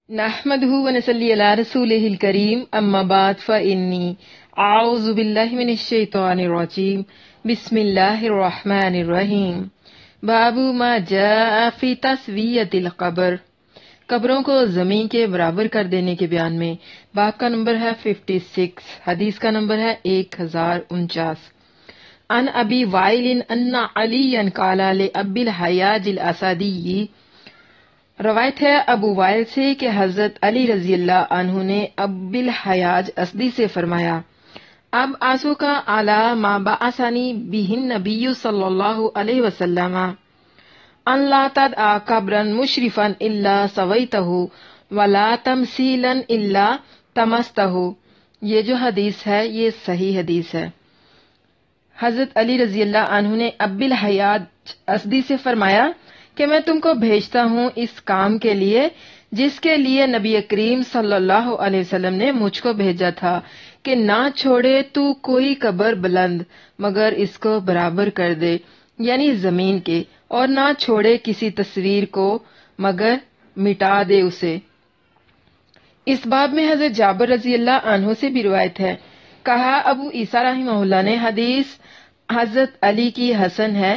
نحمده ونصلي على رسوله الكريم اما بعد فإني اعوذ بالله من الشيطان الرجيم بسم الله الرحمن الرحیم باب ما جاء في تسویۃ القبر، قبروں کو زمین کے برابر کر دینے کے بیان میں۔ باب کا نمبر ہے 56، حدیث کا نمبر ہے 1049۔ عن ابی وائل ان علی قال لابی الحیاج الاسدی، روایت ہے ابو وائل سے کہ حضرت علی رضی اللہ عنہ نے ابی الحیاج اسدی سے فرمایا، اب آسو کا اعلی ما بعثنی بہ النبی صلی اللہ علیہ وسلم ان لا تدع قبرا مشرفا الا سویتہ ولا تمثیلا الا تمستہ۔ یہ جو حدیث ہے یہ صحیح حدیث ہے۔ حضرت علی رضی اللہ عنہ نے ابی الحیاج اسدی سے فرمایا کہ میں تم کو بھیجتا ہوں اس کام کے لیے جس کے لیے نبی کریم صلی اللہ علیہ وسلم نے مجھ کو بھیجا تھا، کہ نہ چھوڑے تو کوئی قبر بلند مگر اس کو برابر کر دے، یعنی زمین کے، اور نہ چھوڑے کسی تصویر کو مگر مٹا دے اسے۔ اس باب میں حضرت جابر رضی اللہ عنہ سے بھی روایت ہے، کہا ابو عیسیٰ رحمہ اللہ نے حدیث حضرت علی کی حسن ہے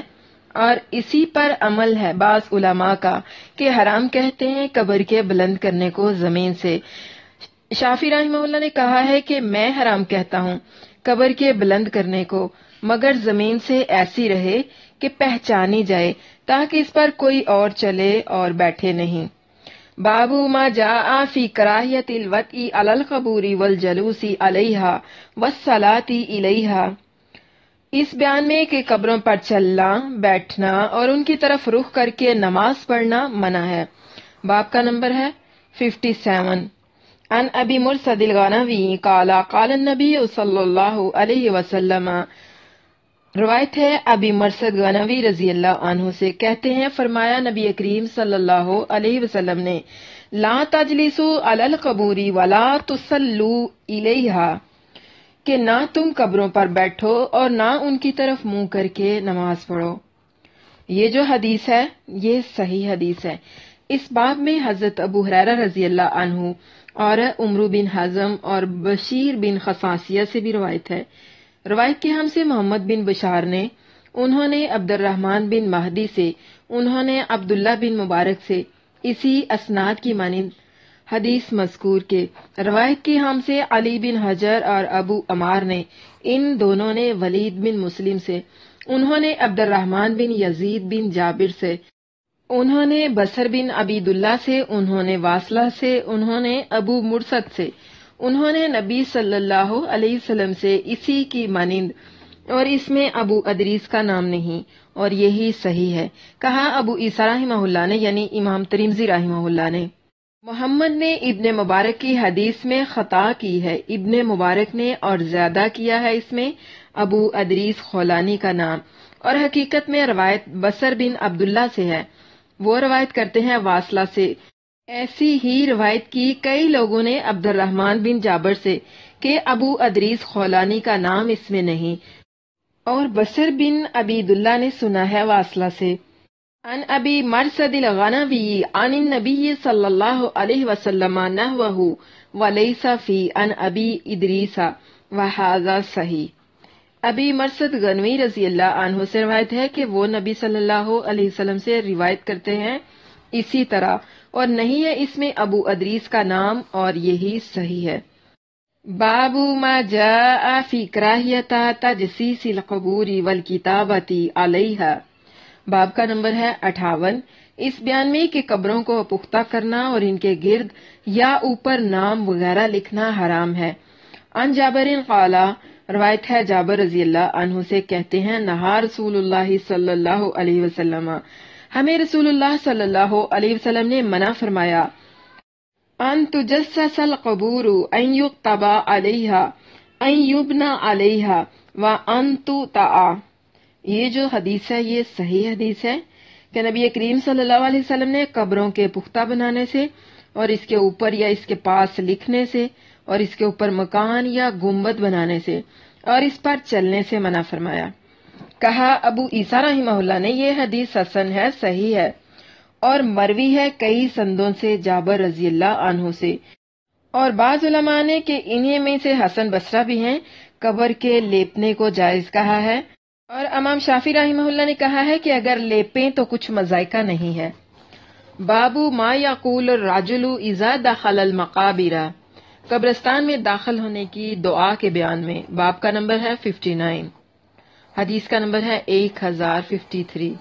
اور اسی پر عمل ہے بعض علماء کا کہ حرام کہتے ہیں قبر کے بلند کرنے کو زمین سے۔ شافعی رحمہ اللہ نے کہا ہے کہ میں حرام کہتا ہوں قبر کے بلند کرنے کو، مگر زمین سے ایسی رہے کہ پہچانی جائے تاکہ اس پر کوئی اور چلے اور بیٹھے نہیں۔ باب ما جاء فی کراہیت الوطء علی القبور والجلوس علیہا والصلاۃ الیہا، اس بیان میں کہ قبروں پر چلنا، بیٹھنا اور ان کی طرف رخ کر کے نماز پڑھنا منع ہے۔ باب کا نمبر ہے 57۔ عن ابی مرثد الغنوی قال قال النبی صلی اللہ علیہ وسلم، روایت ہے ابی مرثد غنوی رضی اللہ عنہ سے، کہتے ہیں فرمایا نبی کریم صلی اللہ علیہ وسلم نے، لا تجلسوا علی القبور ولا تصلوا الیہا، کہ نہ تم قبروں پر بیٹھو اور نہ ان کی طرف منہ کر کے نماز پڑھو۔ یہ جو حدیث ہے یہ صحیح حدیث ہے۔ اس باب میں حضرت ابو ہریرہ رضی اللہ عنہ اور عمرو بن حزم اور بشیر بن خصاصیہ سے بھی روایت ہے۔ روایت کے ہم سے محمد بن بشار نے، انہوں نے عبد الرحمن بن مہدی سے، انہوں نے عبداللہ بن مبارک سے اسی اسناد کی مانند حدیث مذکور کے۔ روایت کی ہم سے علی بن حجر اور ابو عمار نے، ان دونوں نے ولید بن مسلم سے، انہوں نے عبد الرحمن بن یزید بن جابر سے، انہوں نے بصر بن عبید اللہ سے، انہوں نے واصلہ سے، انہوں نے ابو مرثد سے، انہوں نے نبی صلی اللہ علیہ وسلم سے اسی کی مانند، اور اس میں ابو ادریس کا نام نہیں، اور یہی صحیح ہے۔ کہا ابو عیسیٰ رحمہ اللہ نے، یعنی امام ترمذی رحمہ اللہ نے، محمد نے ابن مبارک کی حدیث میں خطا کی ہے، ابن مبارک نے اور زیادہ کیا ہے اس میں ابو ادریس خولانی کا نام، اور حقیقت میں روایت بصر بن عبداللہ سے ہے، وہ روایت کرتے ہیں واصلہ سے۔ ایسی ہی روایت کی کئی لوگوں نے عبد الرحمن بن جابر سے کہ ابو ادریس خولانی کا نام اس میں نہیں، اور بصر بن عبیداللہ نے سنا ہے واصلہ سے۔ عن ابی مرثد الغنوی عن النبی صلی اللہ علیہ وسلم نحوہ ولیس فی عن ابی ادریس وہذا صحیح۔ ابی مرثد غنوی رضی اللہ عنہ سے روایت ہے کہ وہ نبی صلی اللہ علیہ وسلم سے روایت کرتے ہیں اسی طرح، اور نہیں ہے اس میں ابو ادریس کا نام، اور یہی صحیح ہے۔ باب ما جاء فی کراہیت تجسیس القبور والکتابۃ علیہا، باب کا نمبر ہے 58۔ اس بیان میں کہ قبروں کو پختہ کرنا اور ان کے گرد یا اوپر نام وغیرہ لکھنا حرام ہے۔ عن جابر قال، روایت ہے جابر رضی اللہ عنہ سے، کہتے ہیں نہا رسول اللہ صلی اللہ علیہ وسلم، ہمیں رسول اللہ صلی اللہ علیہ وسلم نے منع فرمایا، ان تجسس القبور ان یکتب علیہا ان یبنى علیہا وان تطاع۔ یہ جو حدیث ہے یہ صحیح حدیث ہے کہ نبی کریم صلی اللہ علیہ وسلم نے قبروں کے پختہ بنانے سے اور اس کے اوپر یا اس کے پاس لکھنے سے اور اس کے اوپر مکان یا گنبد بنانے سے اور اس پر چلنے سے منع فرمایا۔ کہا ابو عیسیٰ رحمہ اللہ نے یہ حدیث حسن ہے، صحیح ہے، اور مروی ہے کئی سندوں سے جابر رضی اللہ عنہ سے، اور بعض علماء نے کہ انہی میں سے حسن بصرہ بھی ہیں، قبر کے لیپنے کو جائز کہا ہے، اور امام شافعی رحمہ اللہ نے کہا ہے کہ اگر لیپیں تو کچھ مذائقہ نہیں ہے۔ بابو ما یقول الرجل اذا دخل المقابر، قبرستان میں داخل ہونے کی دعا کے بیان میں۔ باب کا نمبر ہے 59، حدیث کا نمبر ہے 1053۔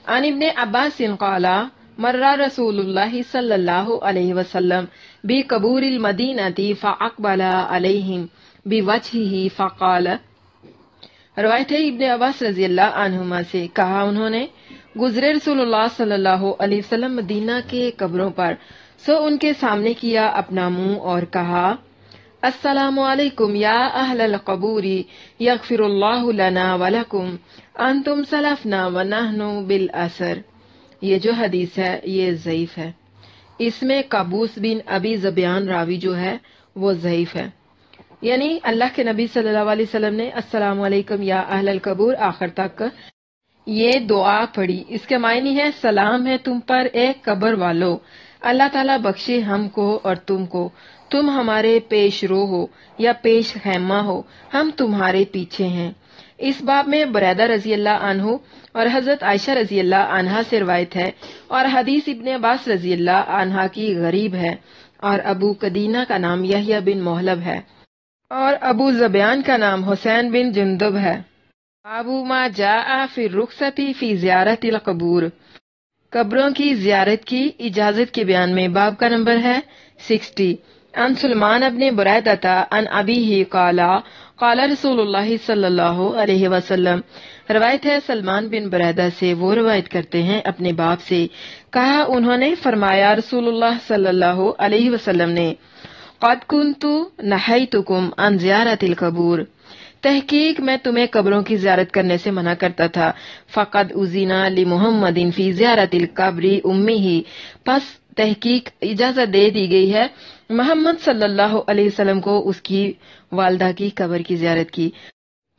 عن ابن عباس قال مر رسول اللہ صلی اللہ علیہ وسلم بقبور المدینہ فاقبل علیہم بوجہہ فقال، روایت ہے ابن عباس رضی اللہ عنہما سے، کہا انہوں نے گزرے رسول اللہ صلی اللہ علیہ وسلم مدینہ کے قبروں پر، سو ان کے سامنے کیا اپنا منہ اور کہا السلام علیکم یا اہل القبور یغفر اللہ لنا ولکم انتم سلفنا ونحن بالاسر۔ یہ جو حدیث ہے یہ ضعیف ہے، اس میں قابوس بن ابی ذبیان راوی جو ہے وہ ضعیف ہے، یعنی اللہ کے نبی صلی اللہ علیہ وسلم نے السلام علیکم یا اہل القبور آخر تک یہ دعا پڑھی۔ اس کے معنی ہے سلام ہے تم پر اے قبر والو، اللہ تعالیٰ بخشے ہم کو اور تم کو، تم ہمارے پیش رو ہو یا پیش خیمہ ہو، ہم تمہارے پیچھے ہیں۔ اس باب میں بریدہ رضی اللہ عنہ اور حضرت عائشہ رضی اللہ عنہا سے روایت ہے، اور حدیث ابن عباس رضی اللہ عنہا کی غریب ہے، اور ابو قدینہ کا نام یحییٰ بن محلب ہے، اور ابو ذبیان کا نام حسین بن جندب ہے۔ بابو ما جاء فی الرخصۃ فی زیارت القبور، قبروں کی زیارت کی اجازت کے بیان میں۔ باب کا نمبر ہے 60۔ عن سلمان ابن بریدہ عن ابیہ قال قال رسول اللہ صلی اللہ علیہ وسلم، روایت ہے سلمان بن بریدہ سے، وہ روایت کرتے ہیں اپنے باپ سے، کہا انہوں نے فرمایا رسول اللہ صلی اللہ علیہ وسلم نے قد کنت نہیتکم عن زیارت القبور، تحقیق میں تمہیں قبروں کی زیارت کرنے سے منع کرتا تھا، فقد اذن لمحمد فی زیارت القبر امہ، پس تحقیق اجازت دے دی گئی ہے محمد صلی اللہ علیہ وسلم کو اس کی والدہ کی قبر کی زیارت کی۔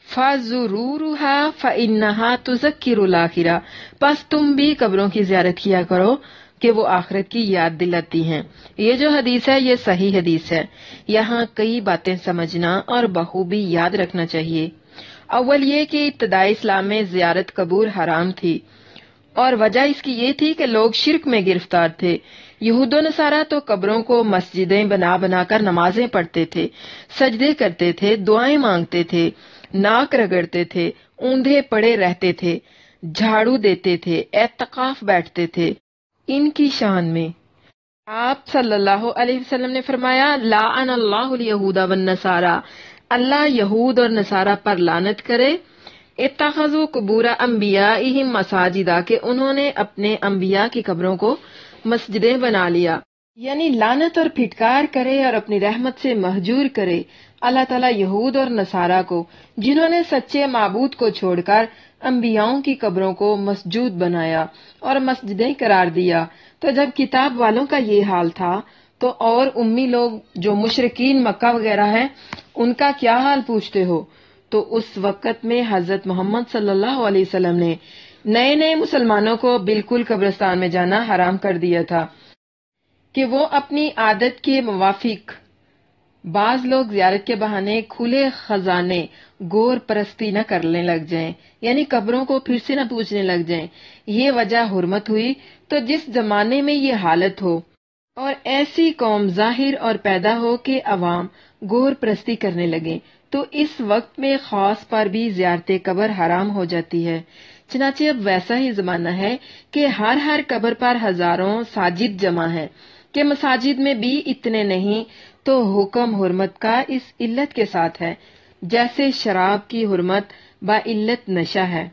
فَزُرُورُهَا فَإِنَّهَا تُذَكِّرُ الْآخِرَةَ، پس تم بھی قبروں کی زیارت کیا کرو کہ وہ آخرت کی یاد دلاتی ہیں۔ یہ جو حدیث ہے یہ صحیح حدیث ہے، یہاں کئی باتیں سمجھنا اور بخوبی یاد رکھنا چاہیے۔ اول یہ کہ ابتدائی اسلام میں زیارت قبور حرام تھی، اور وجہ اس کی یہ تھی کہ لوگ شرک میں گرفتار تھے۔ یہود و نصارہ تو قبروں کو مسجدیں بنا بنا کر نمازیں پڑھتے تھے، سجدے کرتے تھے، دعائیں مانگتے تھے، ناک رگڑتے تھے، اوندھے پڑے رہتے تھے، جھاڑو دیتے تھے، اعتکاف بیٹھتے تھے۔ ان کی شان میں آپ صلی اللہ علیہ وسلم نے فرمایا لعن اللہ الیہود والنصارى، اللہ یہود اور نصارہ پر لعنت کرے، اتخذوا قبور انبیائہم مساجدا، کہ انہوں نے اپنے انبیاء کی قبروں کو مسجدیں بنا لیا، یعنی لعنت اور پھٹکار کرے اور اپنی رحمت سے محجور کرے اللہ تعالیٰ یہود اور نصارہ کو، جنہوں نے سچے معبود کو چھوڑ کر انبیاؤں کی قبروں کو مسجود بنایا اور مسجدیں قرار دیا۔ تو جب کتاب والوں کا یہ حال تھا تو اور امی لوگ جو مشرکین مکہ وغیرہ ہیں ان کا کیا حال پوچھتے ہو؟ تو اس وقت میں حضرت محمد صلی اللہ علیہ وسلم نے نئے نئے مسلمانوں کو بالکل قبرستان میں جانا حرام کر دیا تھا کہ وہ اپنی عادت کے موافق بعض لوگ زیارت کے بہانے کھلے خزانے گور پرستی نہ کرنے لگ جائیں، یعنی قبروں کو پھر سے نہ پوجنے لگ جائیں۔ یہ وجہ حرمت ہوئی۔ تو جس زمانے میں یہ حالت ہو اور ایسی قوم ظاہر اور پیدا ہو کہ عوام گور پرستی کرنے لگیں تو اس وقت میں خاص پر بھی زیارت قبر حرام ہو جاتی ہے۔ چنانچہ اب ویسا ہی زمانہ ہے کہ ہر قبر پر ہزاروں ساجد جمع ہے کہ مساجد میں بھی اتنے نہیں، تو حکم حرمت کا اس علت کے ساتھ ہے جیسے شراب کی حرمت با علت نشہ ہے۔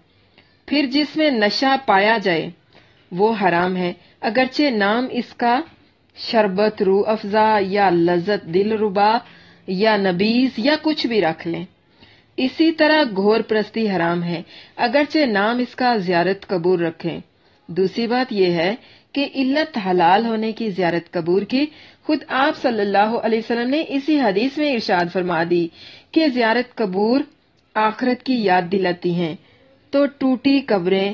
پھر جس میں نشہ پایا جائے وہ حرام ہے، اگرچہ نام اس کا شربت روح افزا یا لذت دل ربا یا نبیز یا کچھ بھی رکھ لیں۔ اسی طرح گھور پرستی حرام ہے، اگرچہ نام اس کا زیارت قبور رکھیں۔ دوسری بات یہ ہے کہ علت حلال ہونے کی زیارت قبور کی خود آپ صلی اللہ علیہ وسلم نے اسی حدیث میں ارشاد فرما دی کہ زیارت قبور آخرت کی یاد دلاتی ہیں۔ تو ٹوٹی قبریں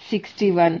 61।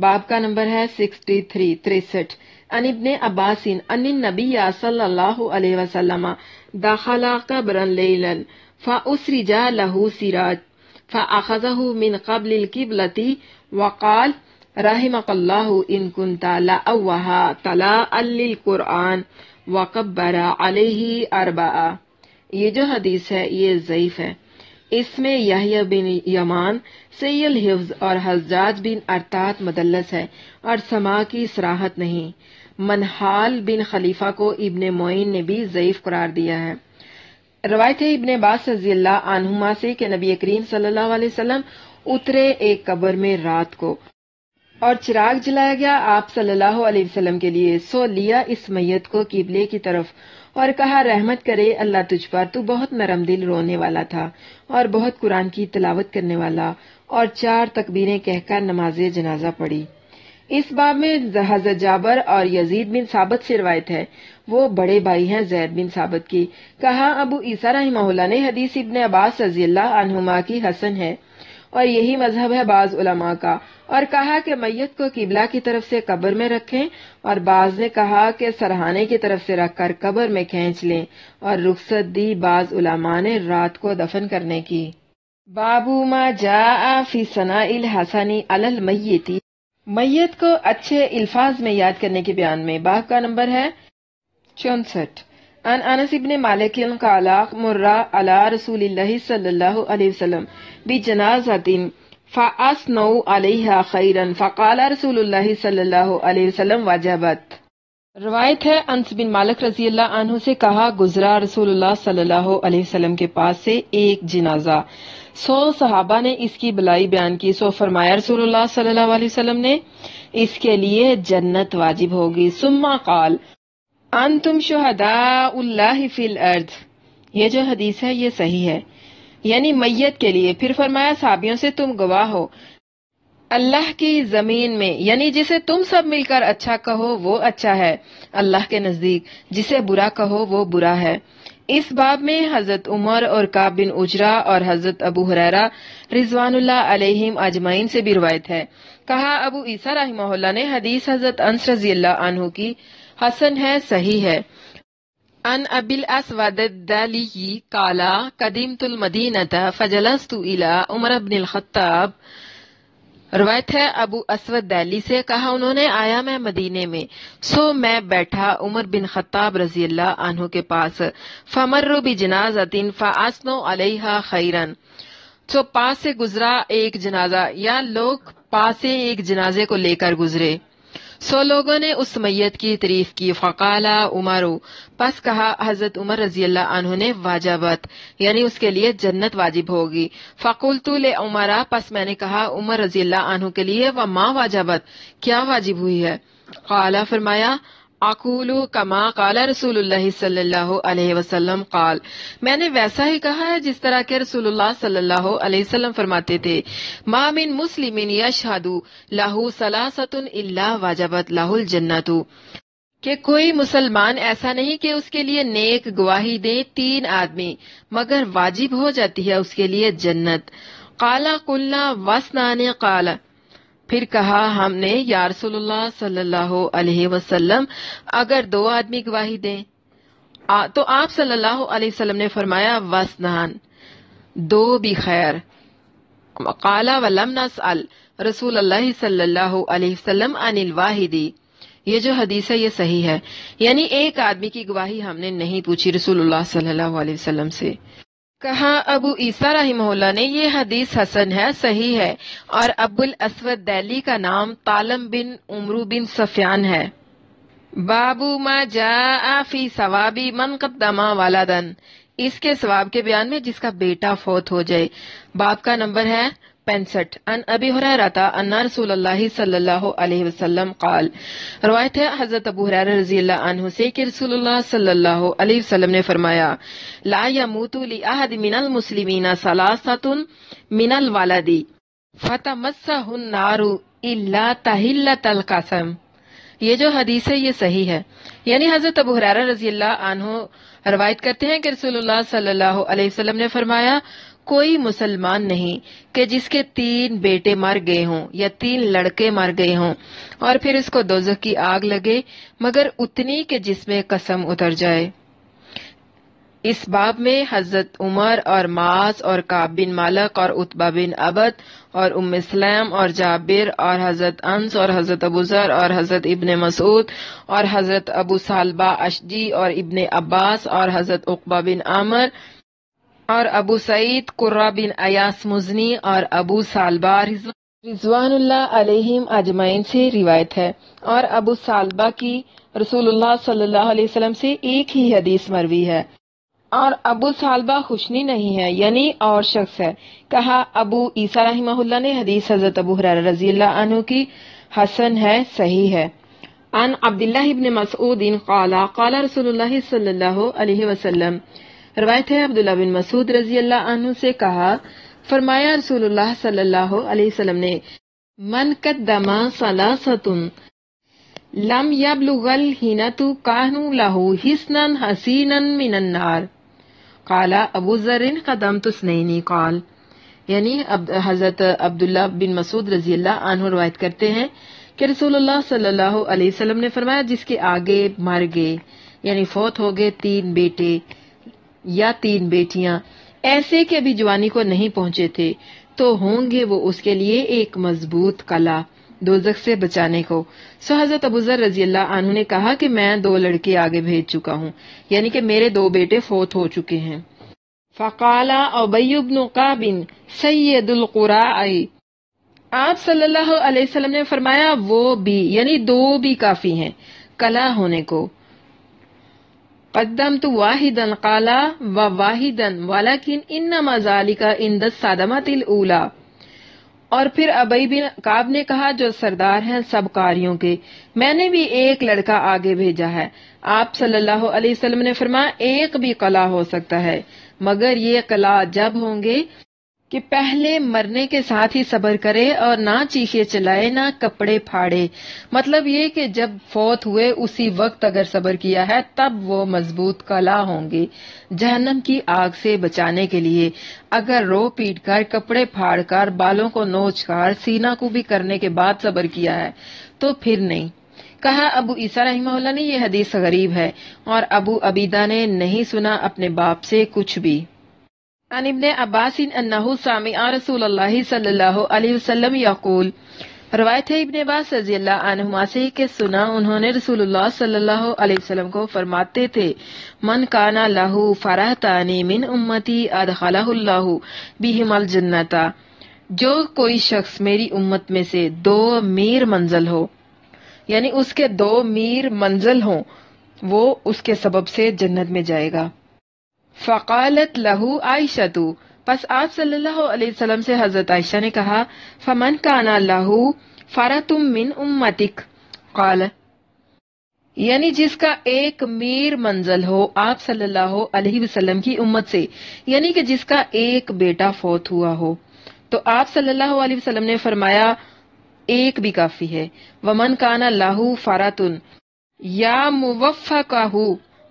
باب کا نمبر ہے 63 ان ابن عباس ان النبی صلی اللہ علیہ وسلم دخل قبرا لیلا فاسرج له سراج فاخذه من قبل القبلة وقال رحمك الله ان كنت لأوها تلاء للقرآن وكبر عليه 4۔ یہ جو حدیث ہے یہ ضعیف ہے، اس میں یحییٰ بن یمان سیء الحفظ اور حجاج بن ارطاط مدلس ہے اور سماع کی صراحت نہیں۔ منحال بن خلیفہ کو ابن معین نے بھی ضعیف قرار دیا ہے۔ روایت ہے ابن عباس رضی اللہ عنہما سے کہ نبی کریم صلی اللہ علیہ وسلم اترے ایک قبر میں رات کو اور چراغ جلایا گیا آپ صلی اللہ علیہ وسلم کے لیے، سو لیا اس میت کو قبلے کی طرف اور کہا رحمت کرے اللہ تجھ پر، تو بہت نرم دل رونے والا تھا اور بہت قرآن کی تلاوت کرنے والا، اور 4 تکبیریں کہہ کر نماز جنازہ پڑھی۔ اس باب میں حضرت جابر اور یزید بن ثابت سے روایت ہے، وہ بڑے بھائی ہیں زید بن ثابت کی۔ کہا ابو عیسیٰ رحمہ اللہ نے حدیث ابن عباس رضی اللہ عنہما کی حسن ہے اور یہی مذہب ہے بعض علماء کا، اور کہا کہ میت کو قبلہ کی طرف سے قبر میں رکھیں، اور بعض نے کہا کہ سرہانے کی طرف سے رکھ کر قبر میں کھینچ لیں، اور رخصت دی بعض علماء نے رات کو دفن کرنے کی۔ باب ما جاء فی ثناء الحسن علی المیت، میت کو اچھے الفاظ میں یاد کرنے کے بیان میں۔ باب کا نمبر ہے 64 ان انس ابن مالک قال مر علی رسول اللہ صلی اللہ علیہ وسلم بجنازۃ فاثنوا علیہا خیرا فقال رسول اللہ صلی اللہ علیہ وسلم وجبت۔ روایت ہے انس بن مالک رضی اللہ عنہ سے کہا گزرا رسول اللہ صلی اللہ علیہ وسلم کے پاس سے ایک جنازہ، 100 صحابہ نے اس کی بلائی بیان کی، سو فرمایا رسول اللہ صلی اللہ علیہ وسلم نے اس کے لیے جنت واجب ہوگی۔ ثم قال انتم شہداء اللہ فی الارض، یہ جو حدیث ہے یہ صحیح ہے، یعنی میت کے لیے۔ پھر فرمایا صحابیوں سے تم گواہ ہو اللہ کی زمین میں، یعنی جسے تم سب مل کر اچھا کہو وہ اچھا ہے اللہ کے نزدیک، جسے برا کہو وہ برا ہے۔ اس باب میں حضرت عمر اور کعب بن عجرہ اور حضرت ابو ہریرہ رضوان اللہ علیہم اجمعین سے بھی روایت ہے۔ کہا ابو عیسیٰ رحمہ اللہ نے حدیث حضرت انس رضی اللہ عنہ کی حسن ہے، صحیح ہے۔ ان ابی الاسود الدالی قال قدمت المدینۃ فجلست الی عمر بن الخطاب، روایت ہے ابو اسود دہلی سے، کہا انہوں نے آیا میں مدینے میں، سو میں بیٹھا عمر بن خطاب رضی اللہ عنہ کے پاس، فمروا بجنازۃ فاثنوا علیہا خیرا، سو پاس سے گزرا ایک جنازہ یا لوگ پاس سے ایک جنازے کو لے کر گزرے، سو لوگوں نے اس میت کی تعریف کی، فقال عمر، پس کہا حضرت عمر رضی اللہ عنہ نے واجبت، یعنی اس کے لیے جنت واجب ہوگی۔ فقلت لعمر، پس میں نے کہا عمر رضی اللہ عنہ کے لیے وما واجبت، کیا واجب ہوئی ہے؟ قال، فرمایا اقول کما قال رسول اللہ صلی اللہ علیہ وسلم قال، میں نے ویسا ہی کہا ہے جس طرح کہ رسول اللہ صلی اللہ علیہ وسلم فرماتے تھے، ما من مسلم یشہد لہ ثلاثۃ الا وجبت لہ الجنۃ، کہ کوئی مسلمان ایسا نہیں کہ اس کے لیے نیک گواہی دے 3 آدمی مگر واجب ہو جاتی ہے اس کے لیے جنت۔ قال قلنا واثنان، قال پھر کہا ہم نے یا رسول اللہ صلی اللہ علیہ وسلم اگر 2 آدمی گواہی دیں، تو آپ صلی اللہ علیہ وسلم نے فرمایا واثنان، 2 بھی خیر۔ قال ولم نسأل رسول اللہ صلی اللہ علیہ وسلم عن الواحد، یہ جو حدیث ہے یہ صحیح ہے، یعنی ایک آدمی کی گواہی ہم نے نہیں پوچھی رسول اللہ صلی اللہ علیہ وسلم سے۔ کہا ابو عیسیٰ رحمہ اللہ نے یہ حدیث حسن ہے، صحیح ہے، اور ابو الاسود دہلی کا نام طالم بن عمرو بن سفیان ہے۔ باب ما جاء فی ثواب من قدم ولدا، اس کے ثواب کے بیان میں جس کا بیٹا فوت ہو جائے۔ باب کا نمبر ہے 65 ان ابی ہریرہ ان رسول اللہ صلی اللہ علیہ وسلم قال، روایت ہے حضرت ابو ہریرہ رضی اللہ عنہ سے کہ رسول اللہ صلی اللہ علیہ وسلم نے فرمایا، لا يموت لأحد من المسلمین ثلاثۃ من الولد فتمسہ النار الا تحلۃ القسم، یہ جو حدیث ہے یہ صحیح ہے، یعنی حضرت ابو ہریرہ رضی اللہ عنہ روایت کرتے ہیں کہ رسول اللہ صلی اللہ علیہ وسلم نے فرمایا، کوئی مسلمان نہیں کہ جس کے 3 بیٹے مر گئے ہوں یا 3 لڑکے مر گئے ہوں اور پھر اس کو دوزخ کی آگ لگے مگر اتنی کہ جس میں قسم اتر جائے۔ اس باب میں حضرت عمر اور معاذ اور کعب بن مالک اور عتبہ بن عبد اور ام سلیم اور جابر اور حضرت انس اور حضرت ابو ذر اور حضرت ابن مسعود اور حضرت ابو ثعلبہ اشجعی اور ابن عباس اور حضرت عقبہ بن عامر اور ابو سعید قرہ بن ایاس مزنی اور ابو ثعلبہ رضوان اللہ علیہم اجمعین سے روایت ہے، اور ابو ثعلبہ کی رسول اللہ صلی اللہ علیہ وسلم سے ایک ہی حدیث مروی ہے، اور ابو ثعلبہ خوشنی نہیں ہے یعنی اور شخص ہے۔ کہا ابو عیسیٰ رحمہ اللہ نے حدیث حضرت ابو ہریرہ رضی اللہ عنہ کی حسن ہے، صحیح ہے۔ عن عبداللہ ابن مسعود قال قال رسول اللہ صلی اللہ علیہ وسلم، روایت ہے عبداللہ بن مسعود رضی اللہ عنہ سے کہا، فرمایا رسول اللہ صلی اللہ علیہ وسلم نے، من قدم ثلاثۃ لم یبلغ الحنۃ کانوا لہ حصنا حصینا من النار۔ قال ابو ذر قدمت اثنین قال، یعنی حضرت عبداللہ بن مسعود رضی اللہ عنہ روایت کرتے ہیں کہ رسول اللہ صلی اللہ علیہ وسلم نے فرمایا، جس کے آگے مر گئے یعنی فوت ہو گئے 3 بیٹے یا 3 بیٹیاں ایسے کہ ابھی جوانی کو نہیں پہنچے تھے، تو ہوں گے وہ اس کے لیے ایک مضبوط قلعہ دوزخ سے بچانے کو۔ سو حضرت ابو ذر رضی اللہ عنہ نے کہا کہ میں 2 لڑکے آگے بھیج چکا ہوں، یعنی کہ میرے 2 بیٹے فوت ہو چکے ہیں۔ فقال ابی بن کعب سید القراء، آپ صلی اللہ علیہ وسلم نے فرمایا وہ بھی یعنی 2 بھی کافی ہیں قلعہ ہونے کو۔ قدمت واحدا قال وواحدا ولكن انما ذلك عند الصدمۃ الاولى، اور پھر ابی بن کعب نے کہا جو سردار ہیں سب قاریوں کے، میں نے بھی ایک لڑکا آگے بھیجا ہے۔ آپ صلی اللہ علیہ وسلم نے فرمایا ایک بھی قلعہ ہو سکتا ہے، مگر یہ قلعہ جب ہوں گے کہ پہلے مرنے کے ساتھ ہی صبر کرے اور نہ چیخے چلائے نہ کپڑے پھاڑے، مطلب یہ کہ جب فوت ہوئے اسی وقت اگر صبر کیا ہے تب وہ مضبوط قلعہ ہوں گے جہنم کی آگ سے بچانے کے لیے۔ اگر رو پیٹ کر کپڑے پھاڑ کر بالوں کو نوچ کر سینہ کو بھی کرنے کے بعد صبر کیا ہے تو پھر نہیں۔ کہا ابو عیسیٰ رحمہ اللہ نے یہ حدیث غریب ہے، اور ابو عبیدہ نے نہیں سنا اپنے باپ سے کچھ بھی۔ عن ابن عباس انہ سمع رسول اللہ صلی اللہ علیہ وسلم یقول، روایت ہے ابن عباس رضی اللہ عنہما سے کہ سنا انہوں نے رسول اللہ صلی اللہ علیہ وسلم کو فرماتے تھے، من کان لہ فرحتان من امتی ادخلہ اللہ بہما الجنۃ، جو کوئی شخص میری امت میں سے 2 میر منزل ہو یعنی اس کے 2 میر منزل ہوں وہ اس کے سبب سے جنت میں جائے گا۔ فقالت لہ عائشہ، پس آپ صلی اللہ علیہ وسلم سے حضرت عائشہ نے کہا، فمن کان لہ فرۃ من امتک، قال، یعنی جس کا 1 میر منزل ہو آپ صلی اللہ علیہ وسلم کی امت سے، یعنی کہ جس کا 1 بیٹا فوت ہوا ہو، تو آپ صلی اللہ علیہ وسلم نے فرمایا 1 بھی کافی ہے۔ ومن کان لہ فرۃ یا موفقہ،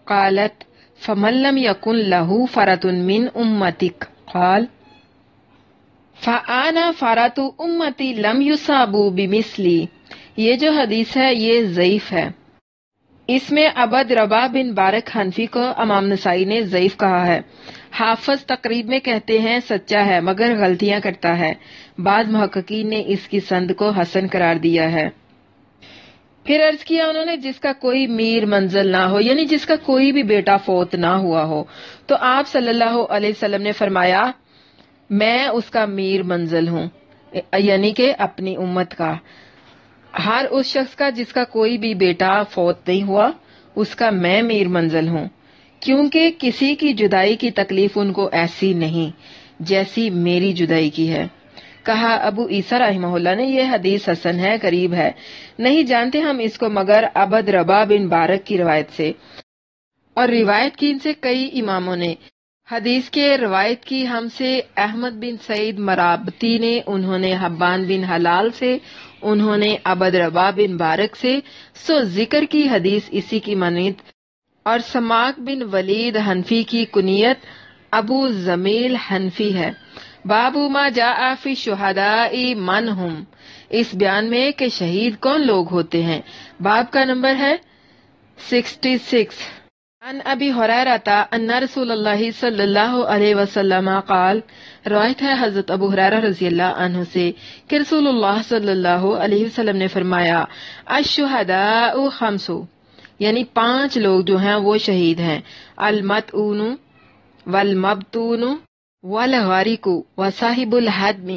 قالت فمن لم یکن لہ فرۃ من امتک، قال فانا فرۃ امتی لم یصابوا بمثلی۔ یہ جو حدیث ہے یہ ضعیف ہے، اس میں عبد رباح بن بارک حنفی کو امام نسائی نے ضعیف کہا ہے۔ حافظ تقریب میں کہتے ہیں سچا ہے مگر غلطیاں کرتا ہے، بعض محققین نے اس کی سند کو حسن قرار دیا ہے۔ پھر عرض کیا انہوں نے جس کا کوئی میر منزل نہ ہو یعنی جس کا کوئی بھی بیٹا فوت نہ ہوا ہو، تو آپ صلی اللہ علیہ وسلم نے فرمایا میں اس کا میر منزل ہوں، یعنی کہ اپنی امت کا، ہر اس شخص کا جس کا کوئی بھی بیٹا فوت نہیں ہوا اس کا میں میر منزل ہوں، کیونکہ کسی کی جدائی کی تکلیف ان کو ایسی نہیں جیسی میری جدائی کی ہے۔ کہا ابو عیسیٰ رحمہ اللہ نے یہ حدیث حسن ہے، قریب ہے، نہیں جانتے ہم اس کو مگر عبد رباح بن بارک کی روایت سے، اور روایت کی ان سے کئی اماموں نے۔ حدیث کے روایت کی ہم سے احمد بن سعید مرابطی نے، انہوں نے حبان بن حلال سے، انہوں نے عبد رباح بن بارک سے، سو ذکر کی حدیث اسی کی مانند، اور سماک بن ولید حنفی کی کنیت ابو زمیل حنفی ہے۔ بابو ما جاء فی الشہداء من ہم، اس بیان میں کہ شہید کون لوگ ہوتے ہیں۔ باب کا نمبر ہے 66۔ عن ابی ہریرہ ان رسول اللہ صلی اللہ علیہ وسلم قال، روایت ہے حضرت ابو ہریرہ رضی اللہ عنہ سے کہ رسول اللہ صلی اللہ علیہ وسلم نے فرمایا، الشہداء خمس، یعنی 5 لوگ جو ہیں وہ شہید ہیں، المطعون والمبتون والغارق وصاحب الحدم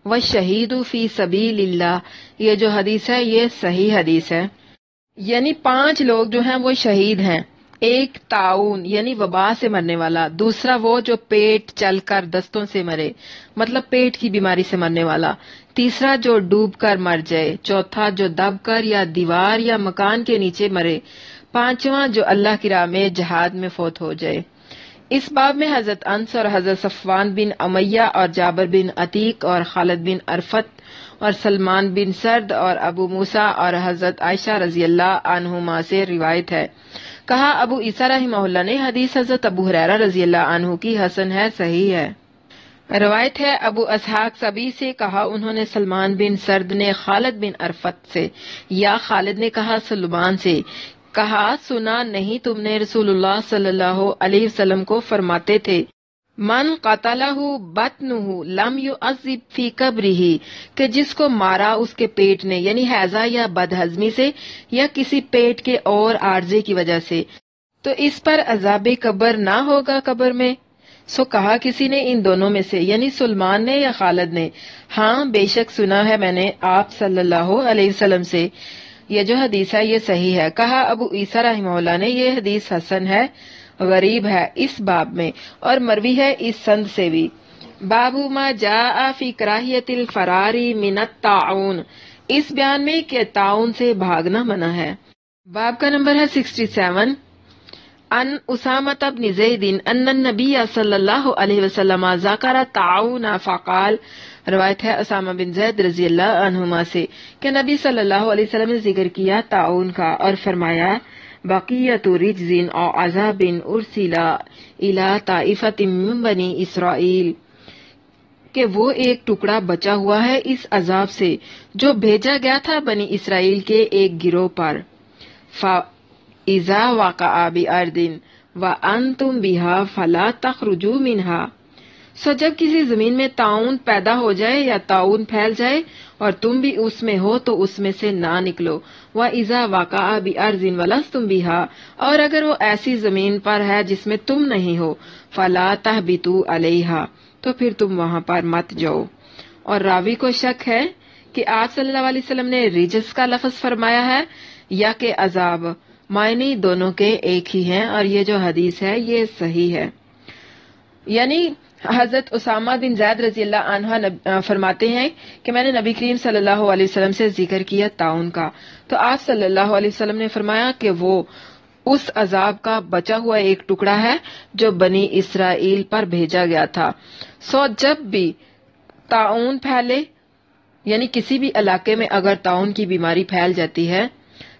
والشہید فی سبیل اللہ۔ یہ جو حدیث ہے یہ صحیح حدیث ہے، یعنی 5 لوگ جو ہیں وہ شہید ہیں۔ ایک طاعون یعنی وبا سے مرنے والا، دوسرا وہ جو پیٹ چل کر دستوں سے مرے، مطلب پیٹ کی بیماری سے مرنے والا، تیسرا جو ڈوب کر مر جائے، چوتھا جو دب کر یا دیوار یا مکان کے نیچے مرے، پانچواں جو اللہ کی راہ میں جہاد میں فوت ہو جائے۔ اس باب میں حضرت انس اور حضرت صفوان بن امیہ اور جابر بن عتیق اور خالد بن عرفت اور سلمان بن سرد اور ابو موسیٰ اور حضرت عائشہ رضی اللہ عنہما سے روایت ہے۔ کہا ابو عیسیٰ رحمہ اللہ نے حدیث حضرت ابو ہریرہ رضی اللہ عنہ کی حسن ہے، صحیح ہے۔ روایت ہے ابو اسحاق سبی سے، کہا انہوں نے سلمان بن سرد نے خالد بن عرفت سے یا خالد نے کہا سلمان سے، کہا سنا نہیں تم نے رسول اللہ صلی اللہ علیہ وسلم کو فرماتے تھے، من قتلہ بطنہ لم یعذب فی قبرہ، کہ جس کو مارا اس کے پیٹ نے، یعنی ہیضہ یا بدہضمی سے یا کسی پیٹ کے اور عارضے کی وجہ سے، تو اس پر عذاب قبر نہ ہوگا قبر میں۔ سو کہا کسی نے ان دونوں میں سے، یعنی سلمان نے یا خالد نے، ہاں بے شک سنا ہے میں نے آپ صلی اللہ علیہ وسلم سے، یہ جو حدیث ہے یہ صحیح ہے۔ کہا ابو عیسیٰ رحمہ اللہ نے یہ حدیث حسن ہے، غریب ہے اس باب میں، اور مروی ہے اس سند سے بھی۔ باب ما جاء فی کراہیت الفرار من الطاعون، اس بیان میں کہ طاعون سے بھاگنا منع ہے۔ باب کا نمبر ہے 67۔ ان اسامہ بن زید ان النبی صلی اللہ علیہ وسلم ذکر الطاعون فقال، روایت ہے اسامہ بن زید رضی اللہ عنہما سے کہ نبی صلی اللہ علیہ وسلم نے ذکر کیا طاعون کا اور فرمایا، بقیت رجز او عذاب ارسل الی طائفۃ من بنی اسرائیل، کہ وہ ایک ٹکڑا بچا ہوا ہے اس عذاب سے جو بھیجا گیا تھا بنی اسرائیل کے ایک گروہ پر۔ فَإِذَا وَقَعَ بِأَرْضٍ وَأَنْتُمْ بِهَا فَلَا تَخْرُجُوا مِنْهَا، سو جب کسی زمین میں طاعون پیدا ہو جائے یا طاعون پھیل جائے اور تم بھی اس میں ہو تو اس میں سے نہ نکلو۔ وَإِذَا وَقَعَ بِأَرْضٍ وَلَسْتُمْ بِهَا، اور اگر وہ ایسی زمین پر ہے جس میں تم نہیں ہو، فَلَا تَهْبِطُوا عَلَيْهَا، تو پھر تم وہاں پر مت جاؤ۔ اور راوی کو شک ہے کہ آپ صلی اللہ علیہ وسلم نے رجس کا لفظ فرمایا ہے یا کہ عذاب، معنی دونوں کے ایک ہی ہیں، اور یہ جو حدیث ہے یہ صحیح ہے۔ یعنی حضرت اسامہ بن زید رضی اللہ عنہ فرماتے ہیں کہ میں نے نبی کریم صلی اللہ علیہ وسلم سے ذکر کیا طاعون کا، تو آپ صلی اللہ علیہ وسلم نے فرمایا کہ وہ اس عذاب کا بچا ہوا ایک ٹکڑا ہے جو بنی اسرائیل پر بھیجا گیا تھا۔ سو جب بھی طاعون پھیلے، یعنی کسی بھی علاقے میں اگر طاعون کی بیماری پھیل جاتی ہے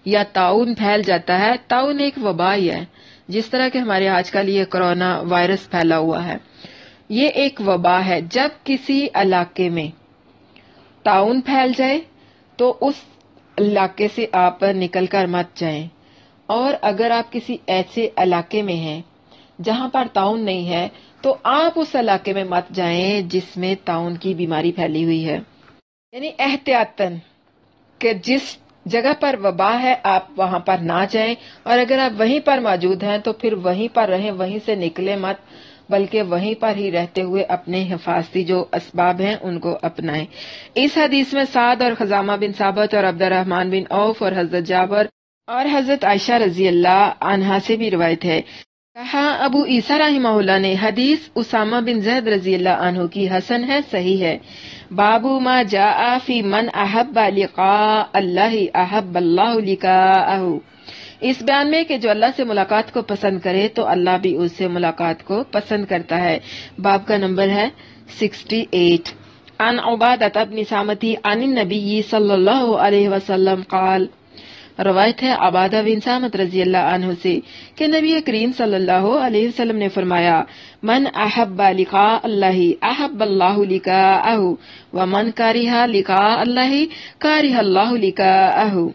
یا طاعون پھیل جاتا ہے، طاعون ایک وبا ہی ہے، جس طرح کہ ہمارے آج کل یہ کرونا وائرس پھیلا ہوا ہے، یہ ایک وبا ہے۔ جب کسی علاقے میں طاعون پھیل جائے تو اس علاقے سے آپ نکل کر مت جائیں، اور اگر آپ کسی ایسے علاقے میں ہیں جہاں پر طاعون نہیں ہے تو آپ اس علاقے میں مت جائیں جس میں طاعون کی بیماری پھیلی ہوئی ہے، یعنی احتیاطاً کہ جس جگہ پر وبا ہے آپ وہاں پر نہ جائیں، اور اگر آپ وہیں پر موجود ہیں تو پھر وہیں پر رہیں، وہیں سے نکلیں مت، بلکہ وہیں پر ہی رہتے ہوئے اپنے حفاظتی جو اسباب ہیں ان کو اپنائیں۔ اس حدیث میں سعد اور خزامہ بن ثابت اور عبد الرحمن بن عوف اور حضرت جابر اور حضرت عائشہ رضی اللہ عنہا سے بھی روایت ہے۔ کہا ابو عیسیٰ رحمہ اللہ نے حدیث اسامہ بن زید رضی اللہ عنہ کی حسن ہے، صحیح ہے۔ بابو ما جاء فی من احب لقاء اللہ احب اللہ لقاءہ، اس بیان میں کہ جو اللہ سے ملاقات کو پسند کرے تو اللہ بھی اس سے ملاقات کو پسند کرتا ہے۔ باب کا نمبر ہے 68۔ عن عبادہ بن صامت عن النبی صلی اللہ علیہ وسلم قال، روایت ہے عبادہ بن سامت رضی اللہ عنہ سے کہ نبی کریم صلی اللہ علیہ وسلم نے فرمایا من احب لقاء اللہ احب اللہ لقاءہ ومن کرہ لقاء اللہ کرہ اللہ لقاءہ،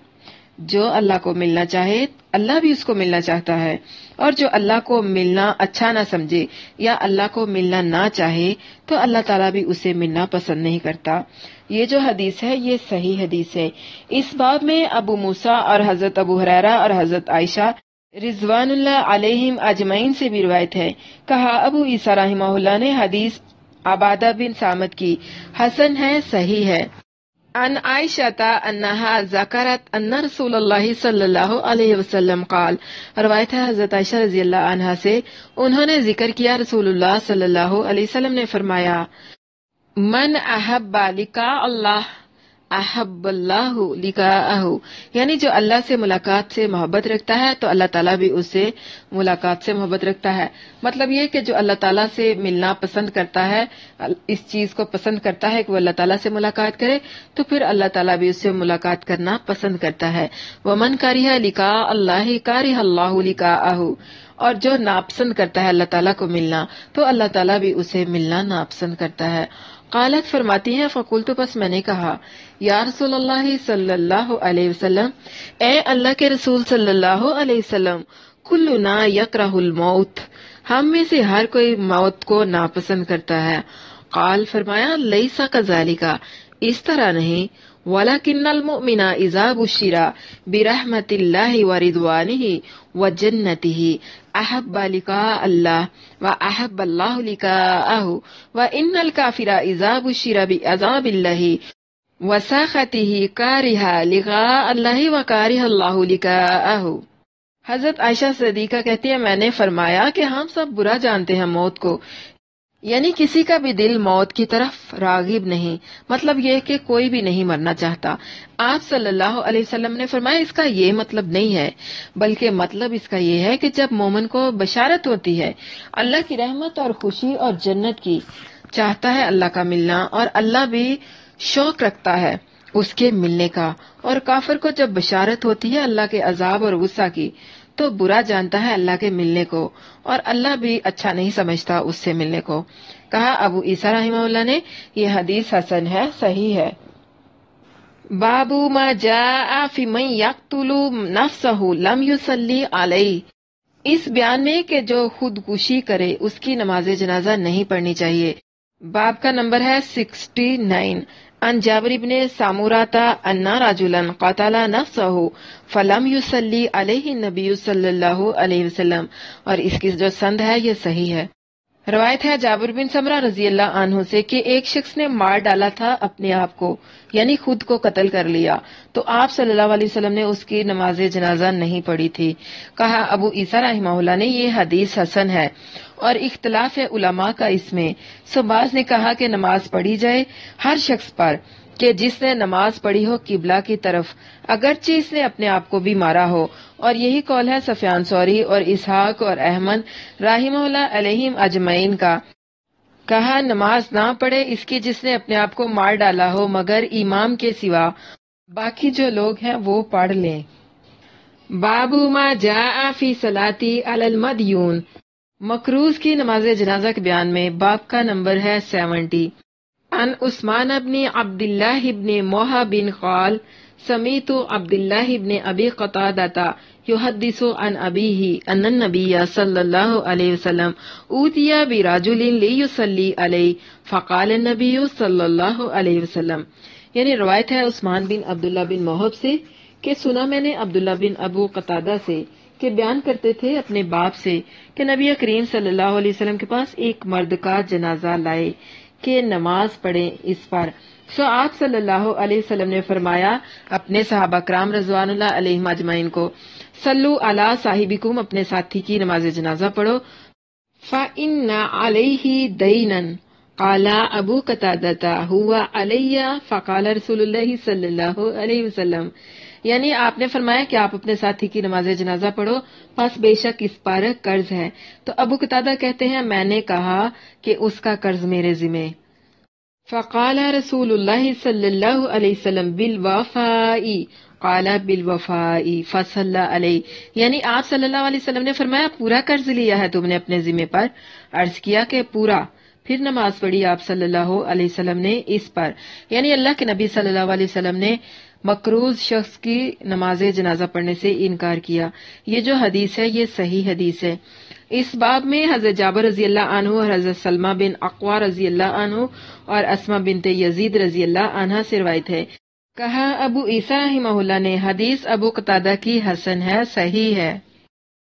جو اللہ کو ملنا چاہے اللہ بھی اس کو ملنا چاہتا ہے، اور جو اللہ کو ملنا اچھا نہ سمجھے یا اللہ کو ملنا نہ چاہے تو اللہ تعالیٰ بھی اسے ملنا پسند نہیں کرتا۔ یہ جو حدیث ہے یہ صحیح حدیث ہے۔ اس باب میں ابو موسیٰ اور حضرت ابو ہریرہ اور حضرت عائشہ رضوان اللہ علیہم اجمعین سے بھی روایت ہے۔ کہا ابو عیسیٰ رحمہ اللہ نے حدیث عبادہ بن سامت کی حسن ہے، صحیح ہے۔ عن عائشہ انہا ذکرت ان رسول اللہ صلی اللہ علیہ وسلم قال، روایت ہے حضرت عائشہ رضی اللہ عنہا سے، انہوں نے ذکر کیا رسول اللہ صلی اللہ علیہ وسلم نے فرمایا من احب لقاء اللہ احب اللہ لقاءہ، یعنی جو اللہ سے ملاقات سے محبت رکھتا ہے تو اللہ تعالیٰ بھی اس سے ملاقات سے محبت رکھتا ہے۔ مطلب یہ کہ جو اللہ تعالیٰ سے ملنا پسند کرتا ہے، اس چیز کو پسند کرتا ہے کہ وہ اللہ تعالیٰ سے ملاقات کرے، تو پھر اللہ تعالیٰ بھی اس سے ملاقات کرنا پسند کرتا ہے۔ ومن کرہ لقاء اللہ کرہ اللہ لقاءہ، اور جو ناپسند کرتا ہے اللہ تعالیٰ کو ملنا تو اللہ تعالیٰ بھی اسے ملنا ناپسند کرتا ہے۔ قالت فرماتی ہیں فقلت، پس میں نے کہا یا رسول اللہ صلی اللہ علیہ وسلم، اے اللہ کے رسول صلی اللہ علیہ وسلم، کلنا یکرہ الموت، ہم میں سے ہر کوئی موت کو ناپسند کرتا ہے۔ قال فرمایا لیسا کذالک، اس طرح نہیں، ولکن المؤمن اذا بشر برحمت اللہ ورضوانہ وجنتہ احب لقاء اللہ واحب اللہ لقاءہ، وان الکافر اذا بشر بعذاب اللہ وسخطہ کرہ لقاء اللہ وکرہ اللہ لقاءہ۔ حضرت عائشہ صدیقہ کہتی ہے میں نے فرمایا کہ ہم سب برا جانتے ہیں موت کو، یعنی کسی کا بھی دل موت کی طرف راغب نہیں، مطلب یہ کہ کوئی بھی نہیں مرنا چاہتا۔ آپ صلی اللہ علیہ وسلم نے فرمایا اس کا یہ مطلب نہیں ہے، بلکہ مطلب اس کا یہ ہے کہ جب مومن کو بشارت ہوتی ہے اللہ کی رحمت اور خوشی اور جنت کی، چاہتا ہے اللہ کا ملنا، اور اللہ بھی شوق رکھتا ہے اس کے ملنے کا، اور کافر کو جب بشارت ہوتی ہے اللہ کے عذاب اور غصہ کی تو برا جانتا ہے اللہ کے ملنے کو، اور اللہ بھی اچھا نہیں سمجھتا اس سے ملنے کو۔ کہا ابو عیسیٰ رحمہ اللہ نے یہ حدیث حسن ہے، صحیح ہے۔ باب ما جاء فی من یقتل نفسہ لم یصلی علیہ، اس بیان میں کہ جو خودکشی کرے اس کی نماز جنازہ نہیں پڑھنی چاہیے۔ باب کا نمبر ہے 69۔ ان جابر بن سامورۃ ان رجلا قتل نفسه فلم يصلي عليه النبي صلی اللہ علیہ وسلم، اور اس کی جو سند ہے یہ صحیح ہے۔ روایت ہے جابر بن سمرہ رضی اللہ عنہ سے کہ ایک شخص نے مار ڈالا تھا اپنے آپ کو، یعنی خود کو قتل کر لیا، تو آپ صلی اللہ علیہ وسلم نے اس کی نماز جنازہ نہیں پڑھی تھی۔ کہا ابو عیسیٰ رحمہ اللہ نے یہ حدیث حسن ہے، اور اختلاف ہے علماء کا اس میں۔ بعض نے کہا کہ نماز پڑھی جائے ہر شخص پر کہ جس نے نماز پڑھی ہو قبلہ کی طرف، اگرچہ اس نے اپنے آپ کو بھی مارا ہو، اور یہی قول ہے سفیان ثوری اور اسحاق اور احمد رحمہ اللہ علیہم اجمعین کا۔ کہا نماز نہ پڑھے اس کی جس نے اپنے آپ کو مار ڈالا ہو مگر امام کے سوا، باقی جو لوگ ہیں وہ پڑھ لیں۔ باب ما جاء فی صلاتی علی المدیون، مقروض کی نماز جنازہ کے بیان میں، باب کا نمبر ہے 70۔ عن عثمان بن عبداللہ بن موہب قال سمیت عبداللہ بن ابی قتادہ یحدث عن ابیہ ان النبی صلی اللہ علیہ وسلم اوتی برجل لیصلی علیہ فقال النبی صلی اللہ علیہ وسلم، یعنی روایت ہے عثمان بن عبداللہ بن موہب سے کہ سنا میں نے عبداللہ بن ابو قتادہ سے کہ بیان کرتے تھے اپنے باپ سے کہ نبی کریم صلی اللہ علیہ وسلم کے پاس ایک مرد کا جنازہ لائے کہ نماز پڑھیں اس پر۔ آپ صلی اللہ علیہ وسلم نے فرمایا اپنے صحابہ کرام رضوان اللہ علیہم اجمعین کو، صلو علی صاحبکم، اپنے ساتھی کی نماز جنازہ پڑھو، فإن علیہ دینا، قال ابو قتادہ ہوا علی، فقال رسول اللہ صلی اللہ علیہ وسلم، یعنی آپ نے فرمایا کہ آپ اپنے ساتھی کی نماز جنازہ پڑھو، پس بے شک اس پر قرض ہے۔ تو ابو قتادہ کہتے ہیں میں نے کہا کہ اس کا قرض میرے ذمہ۔ فقال رسول اللہ صلی اللہ علیہ وسلم بالوفاء، قال بالوفاء فصلی علیہ، یعنی آپ صلی اللہ علیہ وسلم نے فرمایا پورا قرض لیا ہے تم نے اپنے ذمہ پر؟ عرض کیا کہ پورا۔ پھر نماز پڑھی آپ صلی اللہ علیہ وسلم نے اس پر، یعنی اللہ کے نبی صلی اللہ علیہ وسلم نے مقروض شخص کی نماز جنازہ پڑھنے سے انکار کیا۔ یہ جو حدیث ہے یہ صحیح حدیث ہے۔ اس باب میں حضرت جابر رضی اللہ عنہ اور حضرت سلمہ بن اقوا رضی اللہ عنہ اور اسماء بنت یزید رضی اللہ عنہ سے روایت ہے۔ کہا ابو عیسیٰ رحمہ اللہ نے حدیث ابو قتادہ کی حسن ہے، صحیح ہے۔